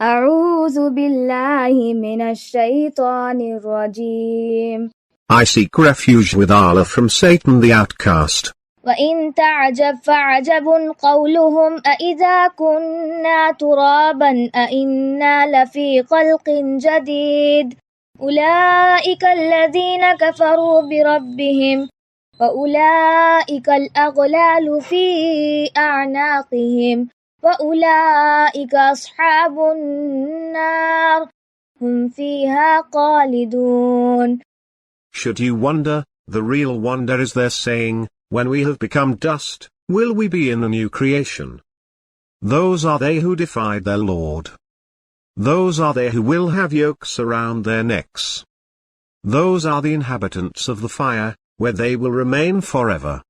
أعوذ بالله من الشيطان الرجيم. I seek refuge with Allah from Satan the outcast. وإن تعجب فعجب قولهم أإذا كنا ترابا أإنا لفي خلق جديد أولئك الذين كفروا بربهم وأولئك الأغلال في أعناقهم وأولئك أصحاب النار هم فيها خالدون. Should you wonder, the real wonder is their saying, when we have become dust, will we be in a new creation? Those are they who defied their Lord. Those are they who will have yokes around their necks. Those are the inhabitants of the fire, where they will remain forever.